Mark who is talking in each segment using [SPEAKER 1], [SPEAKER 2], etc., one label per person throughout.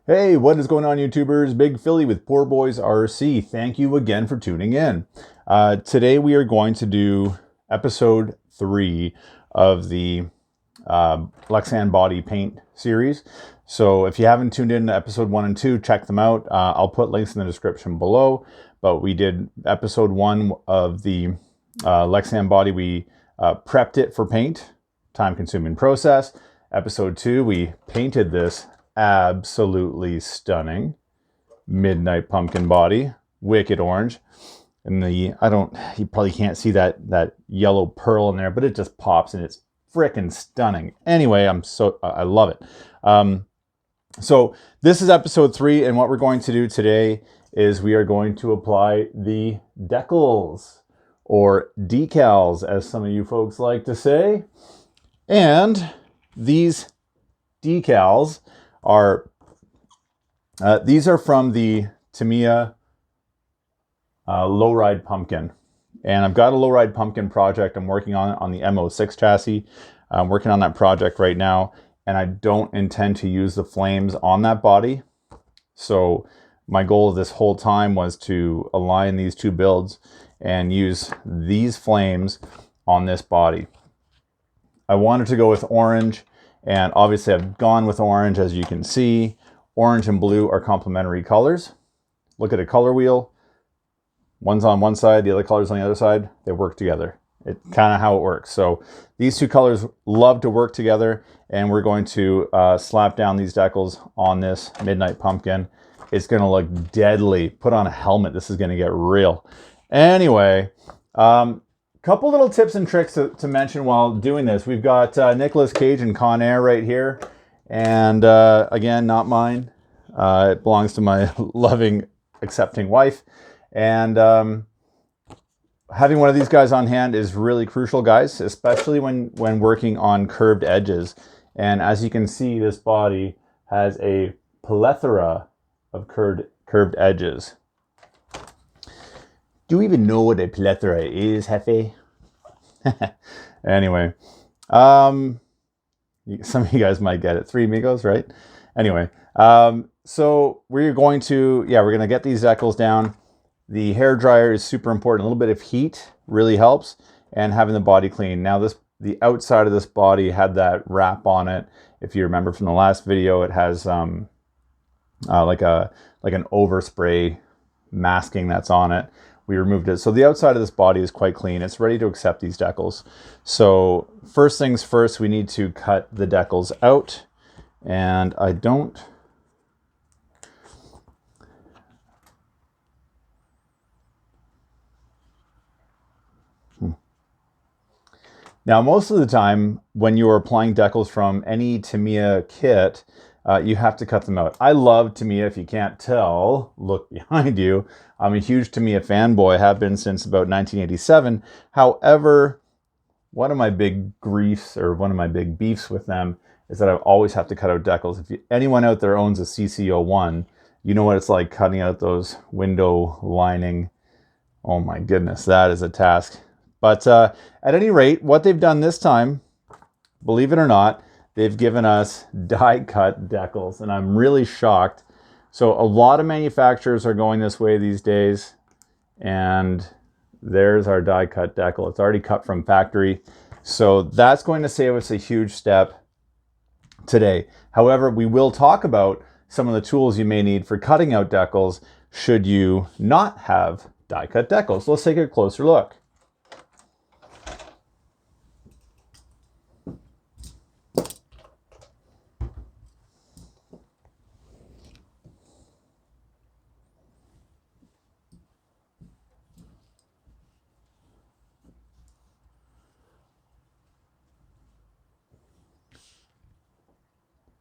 [SPEAKER 1] Hey, what is going on, YouTubers? Big Philly with Poor Boys RC. Thank you again for tuning in. Today we are going to do episode 3 of the Lexan Body Paint series. So if you haven't tuned in to episode 1 and 2, check them out. I'll put links in the description below. But we did episode 1 of the Lexan Body. We prepped it for paint, time-consuming process. Episode 2, we painted this absolutely stunning midnight pumpkin body, wicked orange. And you probably can't see that yellow pearl in there, but it just pops and it's freaking stunning. Anyway, I love it. So this is episode 3, and what we're going to do today is we are going to apply the Decals, or decals, as some of you folks like to say. And these decals are these are from the Tamiya lowride pumpkin, and I've got a lowride pumpkin project I'm working on the MO6 chassis. I'm working on that project right now, and I don't intend to use the flames on that body. So my goal this whole time was to align these two builds and use these flames on this body. I wanted to go with orange, and obviously I've gone with orange. As you can see, orange and blue are complementary colors. Look at a color wheel. One's on one side, the other color's on the other side. They work together. It's kind of how it works. So these two colors love to work together, and we're going to slap down these decals on this midnight pumpkin. It's going to look deadly. Put on a helmet. This is going to get real. Anyway, couple little tips and tricks to mention while doing this. We've got Cage the CONAIR right here. And again, not mine. It belongs to my loving, accepting wife. And having one of these guys on hand is really crucial, guys, especially when working on curved edges. And as you can see, this body has a plethora of curved edges. Do you even know what a plethora is, Hefe? Anyway, some of you guys might get it. Three amigos, right? Anyway, so we're going to get these decals down. The hair dryer is super important. A little bit of heat really helps, and having the body clean. Now the outside of this body had that wrap on it. If you remember from the last video, it has like an overspray masking that's on it. We removed it. So the outside of this body is quite clean. It's ready to accept these decals. So first things first, we need to cut the decals out. And I don't... Now, most of the time, when you are applying decals from any Tamiya kit, you have to cut them out. I love Tamiya, if you can't tell, look behind you. I'm a huge Tamiya fanboy, have been since about 1987. However, one of my big griefs, or one of my big beefs with them, is that I always have to cut out decals. If anyone out there owns a CC01, you know what it's like cutting out those window lining. Oh my goodness, that is a task. But at any rate, what they've done this time, believe it or not, they've given us die-cut decals, and I'm really shocked. So a lot of manufacturers are going this way these days, and there's our die-cut decal. It's already cut from factory, so that's going to save us a huge step today. However, we will talk about some of the tools you may need for cutting out decals should you not have die-cut decals. So let's take a closer look.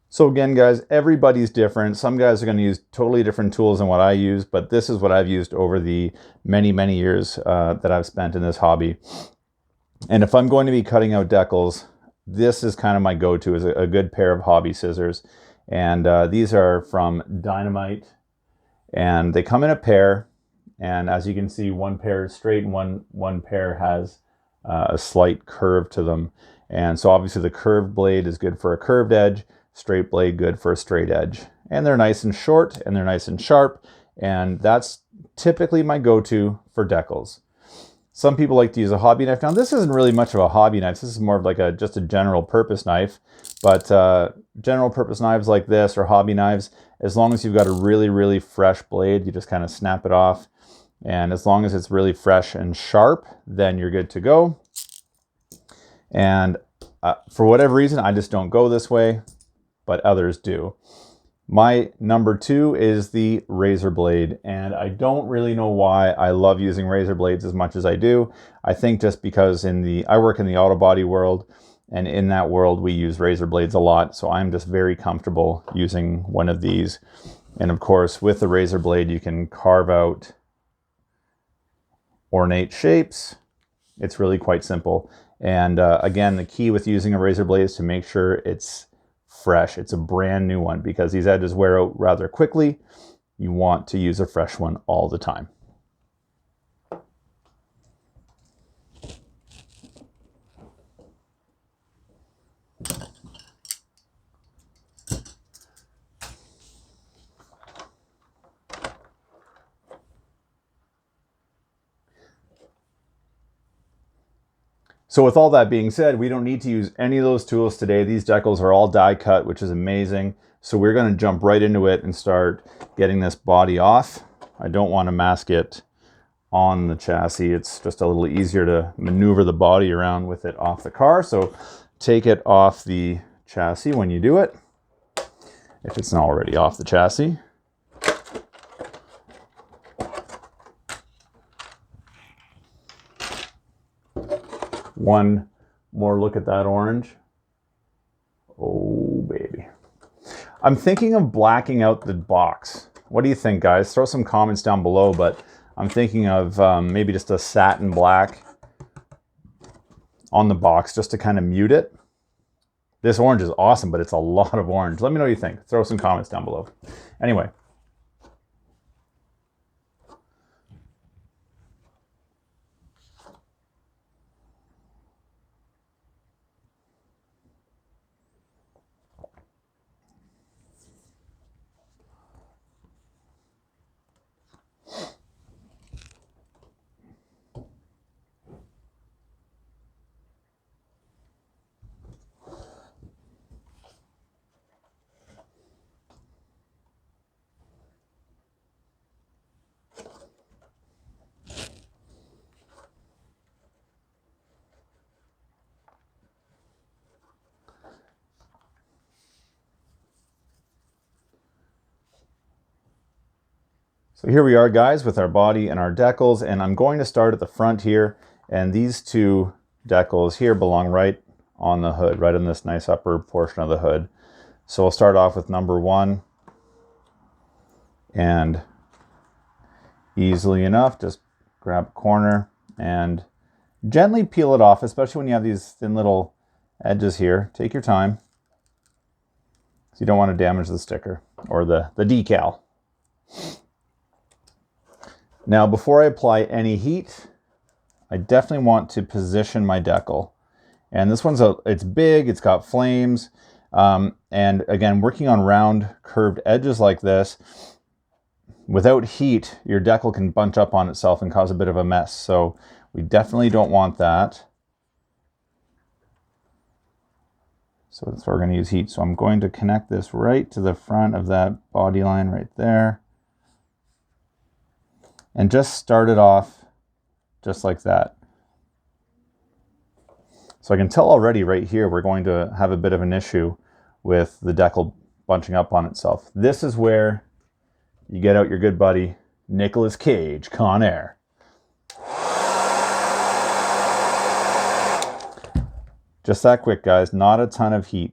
[SPEAKER 1] So again, guys, everybody's different. Some guys are going to use totally different tools than what I use, but this is what I've used over the many, many years that I've spent in this hobby. And if I'm going to be cutting out decals, this is kind of my go-to, is a good pair of hobby scissors. And these are from Dynamite, and they come in a pair. And as you can see, one pair is straight and one pair has a slight curve to them. And so obviously the curved blade is good for a curved edge. straight blade, good for a straight edge. And they're nice and short, and they're nice and sharp, and that's typically my go-to for decals. Some people like to use a hobby knife. Now, this isn't really much of a hobby knife. This is more of like just a general purpose knife. But general purpose knives like this, or hobby knives, as long as you've got a really, really fresh blade, you just kind of snap it off. And as long as it's really fresh and sharp, then you're good to go. And for whatever reason, I just don't go this way, but others do. My number 2 is the razor blade, and I don't really know why I love using razor blades as much as I do. I think just because I work in the auto body world, and in that world we use razor blades a lot, so I'm just very comfortable using one of these. And of course, with the razor blade, you can carve out ornate shapes. It's really quite simple. And again, the key with using a razor blade is to make sure it's fresh. It's a brand new one, because these edges wear out rather quickly. You want to use a fresh one all the time. So with all that being said, we don't need to use any of those tools today. These decals are all die cut, which is amazing. So we're going to jump right into it and start getting this body off. I don't want to mask it on the chassis. It's just a little easier to maneuver the body around with it off the car. So take it off the chassis when you do it, if it's not already off the chassis. One more look at that orange. Oh, baby. I'm thinking of blacking out the box. What do you think, guys? Throw some comments down below, but I'm thinking of maybe just a satin black on the box just to kind of mute it. This orange is awesome, but it's a lot of orange. Let me know what you think. Throw some comments down below. Anyway. So here we are, guys, with our body and our decals, and I'm going to start at the front here, and these two decals here belong right on the hood, right in this nice upper portion of the hood. So we'll start off with number 1, and easily enough, just grab a corner and gently peel it off, especially when you have these thin little edges here. Take your time, so you don't want to damage the sticker or the decal. Now, before I apply any heat, I definitely want to position my decal. And this one's it's big, it's got flames. And again, working on round curved edges like this, without heat, your decal can bunch up on itself and cause a bit of a mess. So we definitely don't want that. So that's why we're going to use heat. So I'm going to connect this right to the front of that body line right there. And just start it off just like that. So I can tell already right here we're going to have a bit of an issue with the decal bunching up on itself. This is where you get out your good buddy Cage CONAIR. Just that quick, guys, not a ton of heat.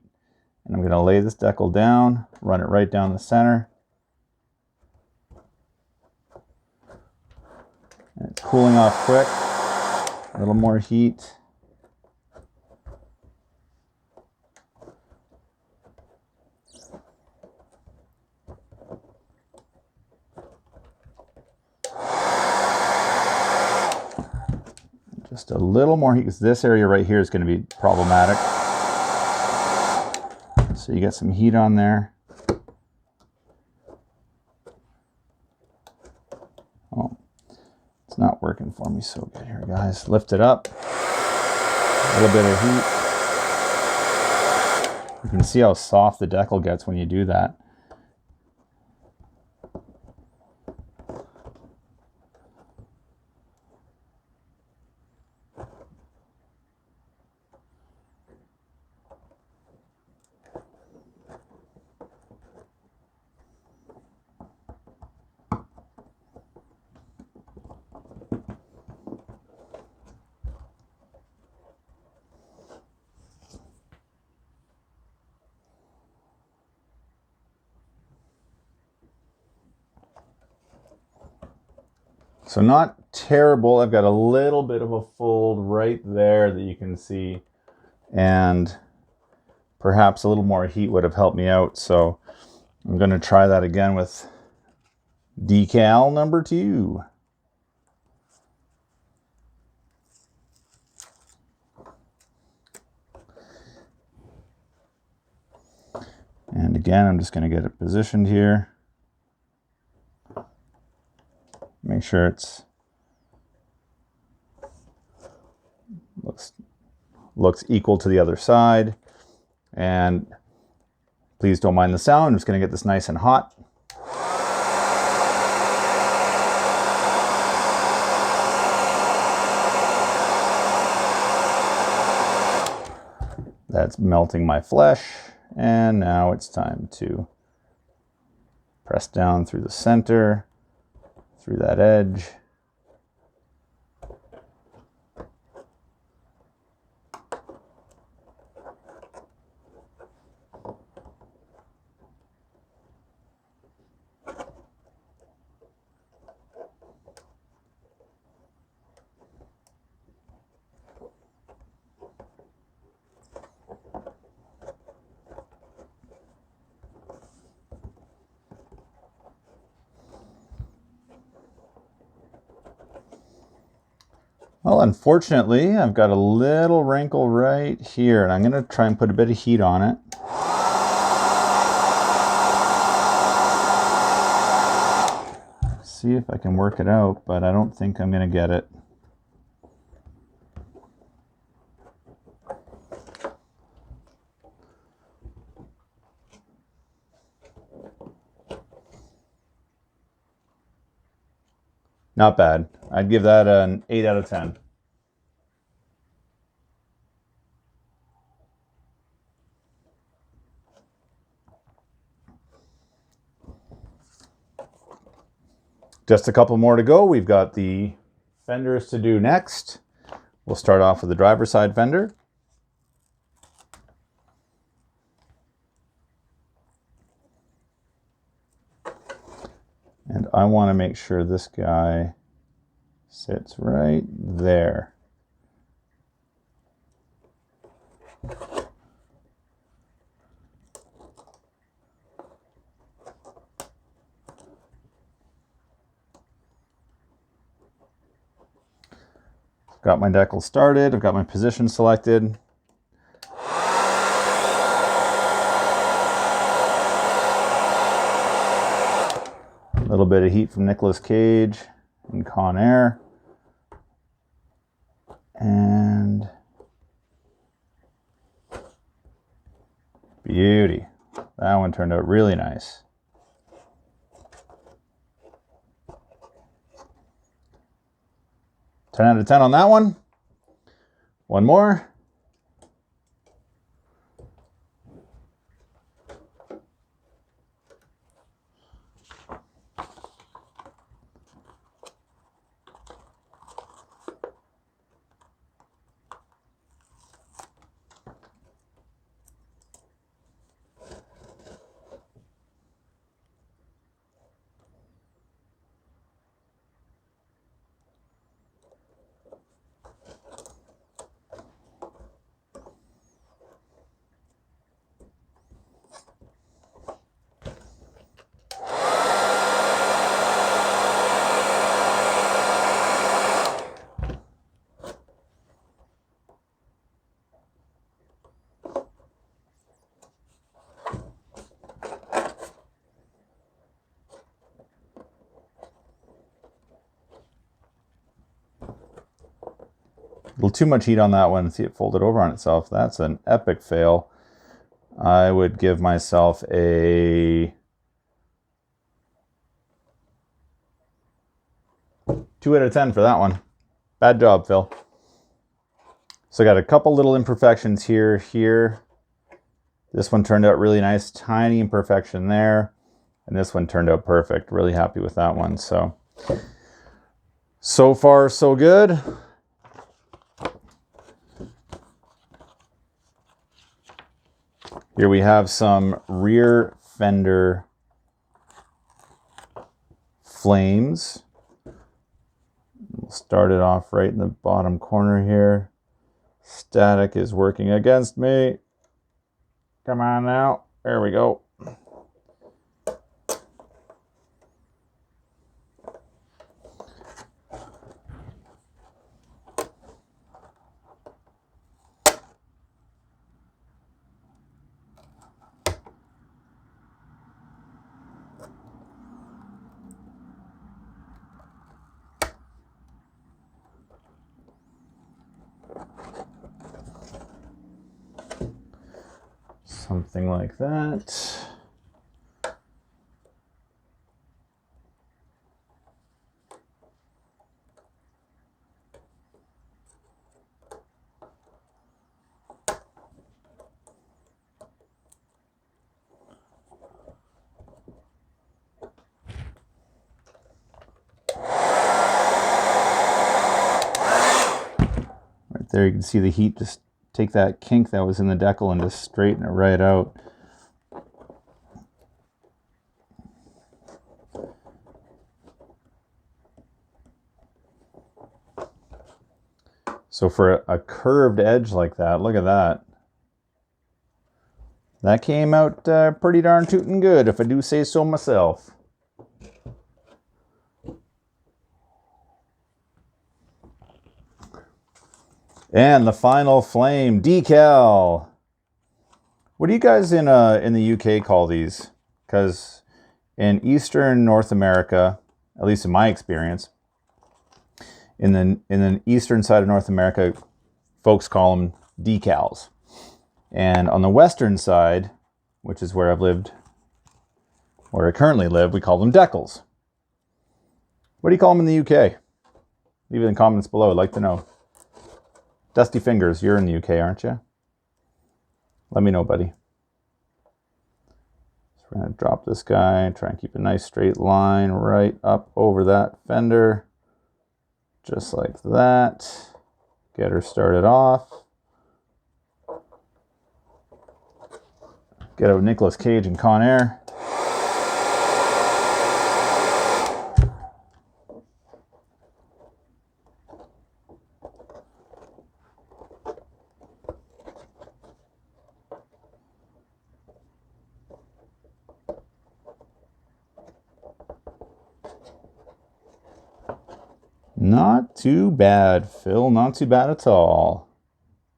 [SPEAKER 1] And I'm going to lay this decal down, run it right down the center. And it's cooling off quick. A little more heat. Just a little more heat, because this area right here is going to be problematic. So you get some heat on there. Oh, it's not working for me so good here, guys. Lift it up. A little bit of heat. You can see how soft the decal gets when you do that. So not terrible. I've got a little bit of a fold right there that you can see, and perhaps a little more heat would have helped me out. So I'm going to try that again with decal number 2. And again, I'm just going to get it positioned here. Make sure it's looks equal to the other side. And please don't mind the sound. I'm just going to get this nice and hot. That's melting my flesh. And now it's time to press down through the center, through that edge. Well, unfortunately, I've got a little wrinkle right here, and I'm going to try and put a bit of heat on it. See if I can work it out, but I don't think I'm going to get it. Not bad. I'd give that an 8 out of 10. Just a couple more to go. We've got the fenders to do next. We'll start off with the driver's side fender. And I want to make sure this guy sits right there. Got my decal started. I've got my position selected. A little bit of heat from Nicolas Cage and CONAIR. And beauty. That one turned out really nice. Ten out of 10 on that one. One more. little too much heat on that one. See it folded over on itself. That's an epic fail. I would give myself a 2 out of 10 for that one. Bad job, Phil. So I got a couple little imperfections here. This one turned out really nice, tiny imperfection there. And this one turned out perfect. Really happy with that one. So far, so good. Here we have some rear fender flames. We'll start it off right in the bottom corner here. Static is working against me. Come on now. There we go. Something like that. Right there, you can see the heat just take that kink that was in the decal and just straighten it right out. So for a curved edge like that, look at that. That came out pretty darn tootin' good, if I do say so myself. And the final flame, decal. What do you guys in the UK call these? Because in Eastern North America, at least in my experience, in the eastern side of North America, folks call them decals. And on the western side, which is where I've lived, where I currently live, we call them decals. What do you call them in the UK? Leave it in the comments below. I'd like to know. Dusty Fingers, you're in the UK, aren't you? Let me know, buddy. So we're going to drop this guy, try and keep a nice straight line right up over that fender. Just like that. Get her started off. Get out Nicolas Cage and CONAIR. Not too bad, Phil. Not too bad at all.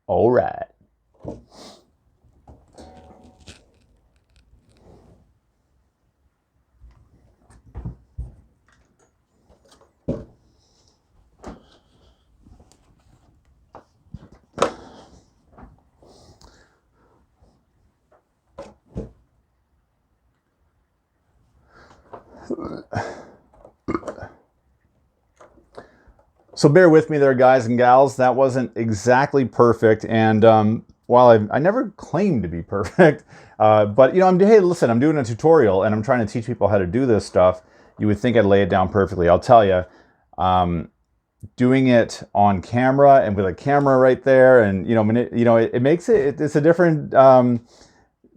[SPEAKER 1] All right. So bear with me there, guys and gals. That wasn't exactly perfect, and while I never claimed to be perfect, but you know, hey, listen, I'm doing a tutorial and I'm trying to teach people how to do this stuff. You would think I'd lay it down perfectly. I'll tell you, doing it on camera and with a camera right there, and it makes it's a different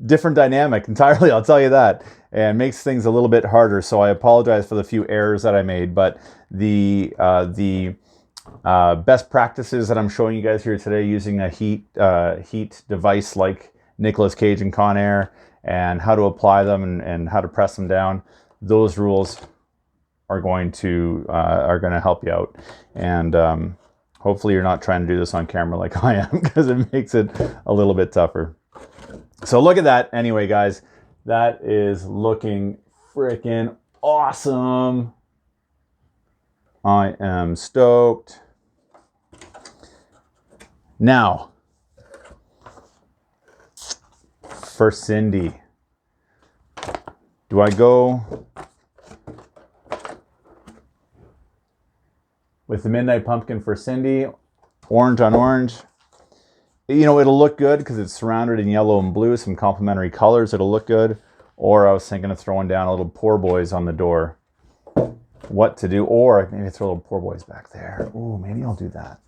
[SPEAKER 1] different dynamic entirely. I'll tell you that, and makes things a little bit harder. So I apologize for the few errors that I made, but the best practices that I'm showing you guys here today using a heat device like Nicolas Cage and CONAIR, and how to apply them and how to press them down, those rules are going to help you out. And hopefully you're not trying to do this on camera like I am, because it makes it a little bit tougher. So look at that. Anyway, guys, that is looking freaking awesome. I am stoked. Now, for Cindy, do I go with the Midnight Pumpkin for Cindy, orange on orange? You know, it'll look good because it's surrounded in yellow and blue, some complementary colors. It'll look good. Or I was thinking of throwing down a little Poor Boys on the door. What to do? Or maybe throw a little Poor Boys back there. Ooh, maybe I'll do that.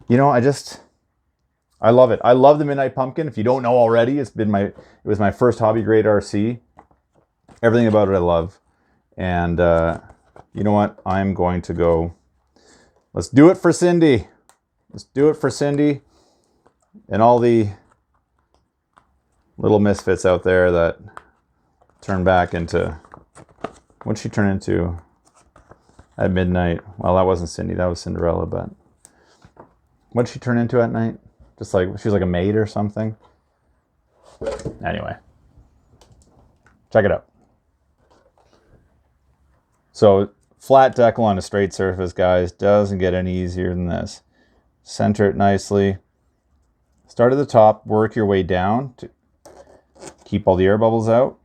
[SPEAKER 1] You know, I love it. I love the Midnight Pumpkin. If you don't know already, it was my first hobby grade RC. Everything about it I love. And you know what? I'm going to go. Let's do it for Cindy. Let's do it for Cindy and all the little misfits out there that turn back into, what'd she turn into at midnight? Well, that wasn't Cindy, that was Cinderella, but what'd she turn into at night? Just like, she was like a maid or something. Anyway, check it out. So flat decal on a straight surface, guys, doesn't get any easier than this. Center it nicely. Start at the top, work your way down to keep all the air bubbles out.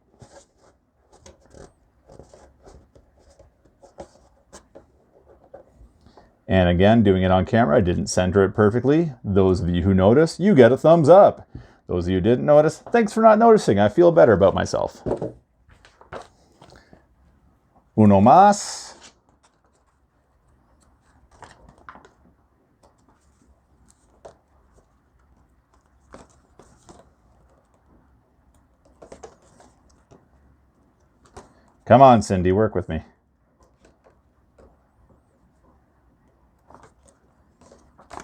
[SPEAKER 1] And again, doing it on camera, I didn't center it perfectly. Those of you who noticed, you get a thumbs up. Those of you who didn't notice, thanks for not noticing. I feel better about myself. Uno más. Come on, Cindy, work with me.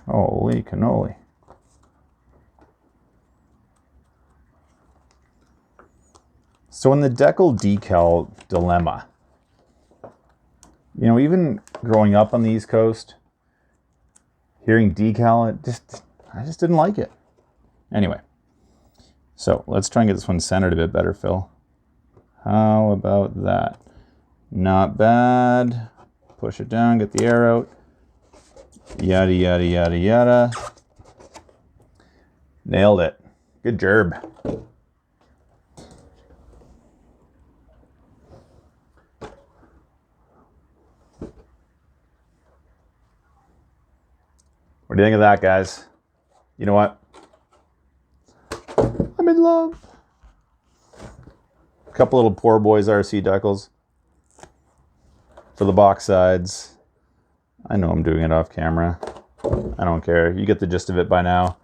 [SPEAKER 1] Holy cannoli. So in the Decal decal dilemma, you know, even growing up on the East Coast, hearing decal, I just didn't like it. Anyway, so let's try and get this one centered a bit better, Phil. How about that? Not bad. Push it down, get the air out. Yada, yada, yada, yada. Nailed it. Good job. What do you think of that, guys? You know what? I'm in love. A couple little Poor Boys RC decals for the box sides. I know I'm doing it off camera. I don't care. You get the gist of it by now.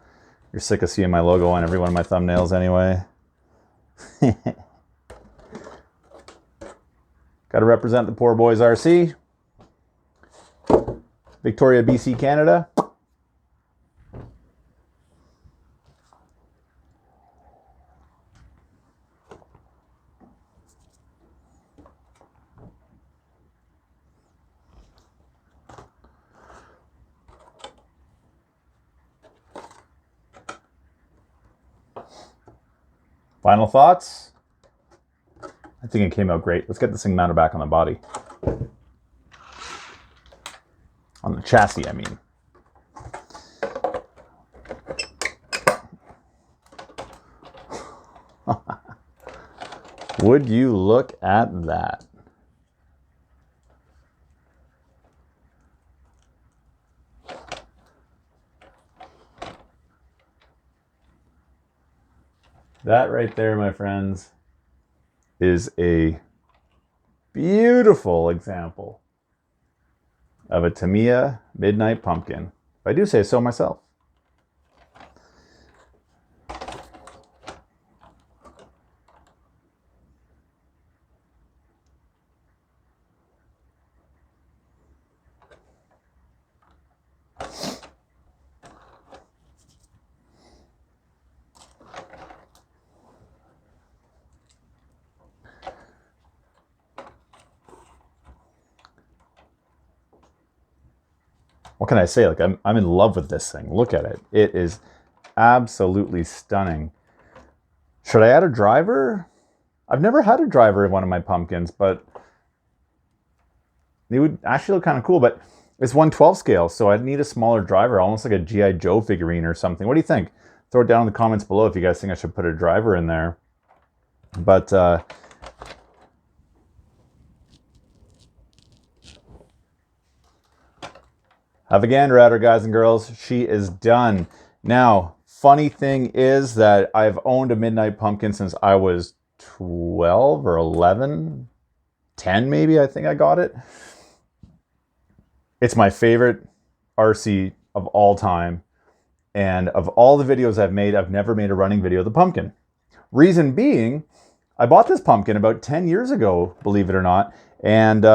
[SPEAKER 1] You're sick of seeing my logo on every one of my thumbnails anyway. Got to represent the Poor Boys RC. Victoria, BC, Canada. Final thoughts? I think it came out great. Let's get this thing mounted back on the body. On the chassis, I mean. Would you look at that? That right there, my friends, is a beautiful example of a Tamiya Midnight Pumpkin, if I do say so myself. What can I say? Like, I'm in love with this thing. Look at it. It is absolutely stunning. Should I add a driver? I've never had a driver in one of my pumpkins, but it would actually look kind of cool. But It's 1/12 scale, so I'd need a smaller driver, almost like a G.I. Joe figurine or something. What do you think? Throw it down in the comments below if you guys think I should put a driver in there. But have a gander at her, guys and girls. She is done. Now, funny thing is that I've owned a Midnight Pumpkin since I was 12 or 11, 10 maybe, I think I got it. It's my favorite RC of all time. And of all the videos I've made, I've never made a running video of the pumpkin. Reason being, I bought this pumpkin about 10 years ago, believe it or not, and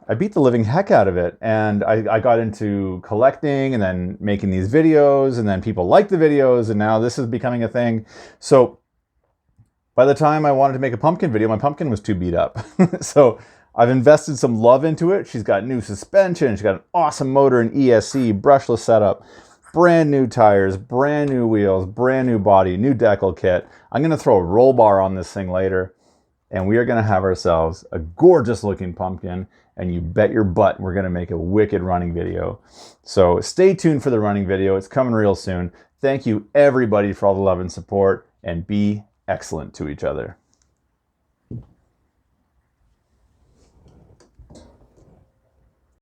[SPEAKER 1] I beat the living heck out of it. And I got into collecting and then making these videos, and then people liked the videos, and now this is becoming a thing. So by the time I wanted to make a pumpkin video, my pumpkin was too beat up. So I've invested some love into it. She's got new suspension, she's got an awesome motor and ESC, brushless setup, brand new tires, brand new wheels, brand new body, new decal kit. I'm gonna throw a roll bar on this thing later, and we are gonna have ourselves a gorgeous looking pumpkin, and you bet your butt we're gonna make a wicked running video. So stay tuned for the running video. It's coming real soon. Thank you everybody for all the love and support, and be excellent to each other.